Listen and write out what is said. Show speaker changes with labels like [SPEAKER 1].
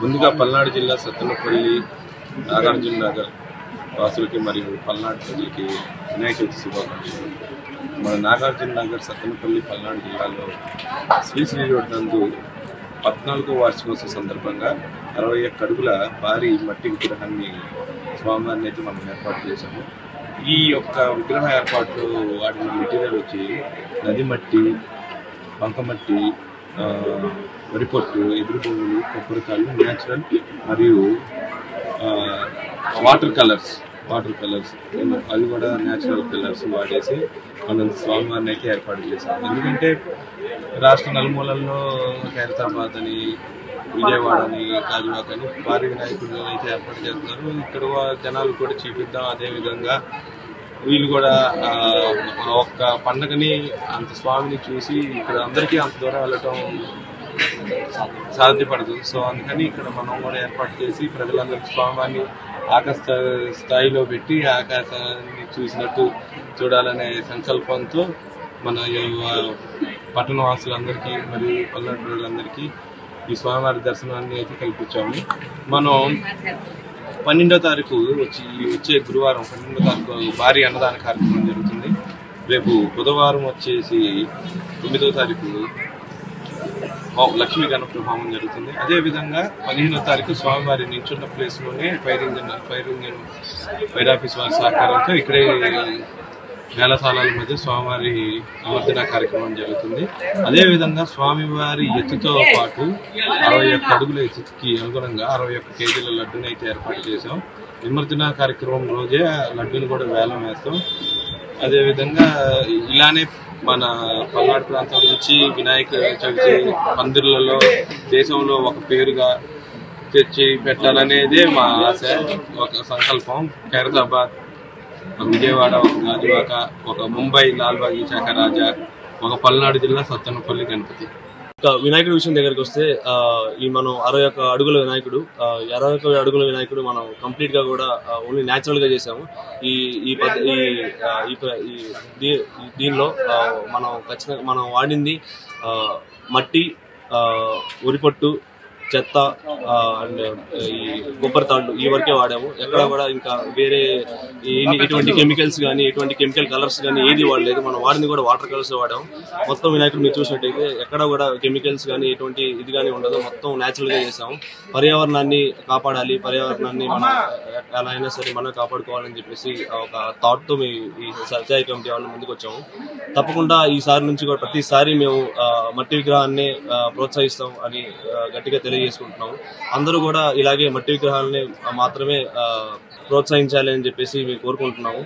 [SPEAKER 1] ముందుగా పల్నాడు జిల్లా సత్తెనపల్లి నాగార్జున నగర్ వాసులకి మరియు పల్నాడు ప్రజలకి వినాయక చవితి శుభాకాంక్షలు. మన నాగార్జున నగర్ సత్తెనపల్లి పల్నాడు జిల్లాలో శ్రీ రోడ్ నందు 14వ వార్షికోత్సవ సందర్భంగా 61 అడుగుల భారీ మట్టి విగ్రహాన్ని స్వామివారిని అయితే మనం ఏర్పాటు చేశాము. ఈ యొక్క విగ్రహ ఏర్పాటులో వాడిన మెటీరియల్ వచ్చి నది మట్టి, బంకమట్టి, వరిపొట్టు, ఎదురు పువ్వులు, కొబ్బరికాయలు, న్యాచురల్ మరియు వాటర్ కలర్స్ అవి కూడా న్యాచురల్ కలర్స్ వాడేసి మనం స్వామివారిని అయితే ఏర్పాటు చేశాం. ఎందుకంటే రాష్ట్ర నలుమూలల్లో ఖైరతాబాద్ అని, విజయవాడ అని, గాజువాక అని భారీ వినాయకుడు అయితే ఏర్పాటు చేస్తున్నారు. ఇక్కడ జనాలు కూడా చూపిద్దాం. అదేవిధంగా వీళ్ళు కూడా ఒక్క పండగని అంత స్వామిని చూసి ఇక్కడ అందరికీ అంత దూరం వెళ్ళటం సాధ్యపడదు. సో అందుకని ఇక్కడ మనం కూడా ఏర్పాటు చేసి ప్రజలందరికీ స్వామివారిని ఆకాశ స్థాయిలో పెట్టి ఆకాశాన్ని చూసినట్టు చూడాలనే సంకల్పంతో మన పట్టణవాసులందరికీ మరియు పల్నాడు ప్రజలందరికీ ఈ స్వామివారి దర్శనాన్ని అయితే కల్పించాము. మనం 12వ తారీఖు వచ్చే గురువారం 12వ తారీఖు భారీ అన్నదాన కార్యక్రమం జరుగుతుంది. రేపు బుధవారం వచ్చేసి 9వ తారీఖు లక్ష్మీ గణపతి హోమం జరుగుతుంది. అదేవిధంగా 15వ తారీఖు స్వామివారి నించున్న ప్లేస్లోనే ఫైర్ ఆఫీస్ వారి సహకారంతో ఇక్కడే మేళతాళాల మధ్య స్వామివారి నిమజ్జన కార్యక్రమం జరుగుతుంది. అదేవిధంగా స్వామివారి ఎత్తుతో పాటు 61 అడుగుల ఎత్తుకి అనుగుణంగా 61 కేజీల లడ్డుని అయితే ఏర్పాటు చేసాం. నిమజ్జన కార్యక్రమం రోజే లడ్డుని కూడా వేలం వేస్తాం. అదేవిధంగా ఇలానే మన పల్నాడు ప్రాంతం నుంచి వినాయక చవితి పందిర్లలో దేశంలో ఒక పేరుగా తెచ్చి పెట్టాలనేదే మా ఆశ, ఒక సంకల్పం. ఖైరతాబాద్, విజయవాడ, గాజువాక, ఒక ముంబై లాల్బాగ్ శాఖ రాజా, ఒక పల్నాడు జిల్లా సత్తెనపల్లి గణపతి.
[SPEAKER 2] వినాయకుడి విషయం దగ్గరికి వస్తే ఈ మనం 61 అడుగుల వినాయకుడు 61 అడుగుల వినాయకుడు మనం కంప్లీట్ గా కూడా ఓన్లీ న్యాచురల్ గా చేసాము. దీనిలో మనం ఖచ్చితంగా మనం వాడింది మట్టి, వరిపట్టు, చెత్త అండ్ ఈ కొబ్బరి తాళ్ళు ఈ వరకే వాడాము. ఎక్కడ కూడా ఇంకా వేరే ఎటువంటి కెమికల్స్ కానీ ఎటువంటి కెమికల్ కలర్స్ కానీ ఏది వాడలేదు. మనం వాడింది కూడా వాటర్ కలర్స్ వాడాము. మొత్తం వినాయకుడు మీరు చూసినట్టయితే ఎక్కడ కూడా కెమికల్స్ కానీ ఎటువంటి ఇది కానీ ఉండదు. మొత్తం న్యాచురల్ గా చేసాము. పర్యావరణాన్ని కాపాడాలి, పర్యావరణాన్ని మనం ఎలా అయినా సరే మనం కాపాడుకోవాలని చెప్పేసి ఒక థాట్ తో ఈ సత్యాయి కమిటీ వాళ్ళు ముందుకు వచ్చాము. తప్పకుండా ఈసారి నుంచి కూడా ప్రతిసారి మేము మట్టి విగ్రహాన్ని ప్రోత్సహిస్తాం అని గట్టిగా తెలియజేసుకుంటున్నాము. అందరూ కూడా ఇలాగే మట్టి విగ్రహాలని మాత్రమే ప్రోత్సహించాలి అని చెప్పేసి మేము కోరుకుంటున్నాము.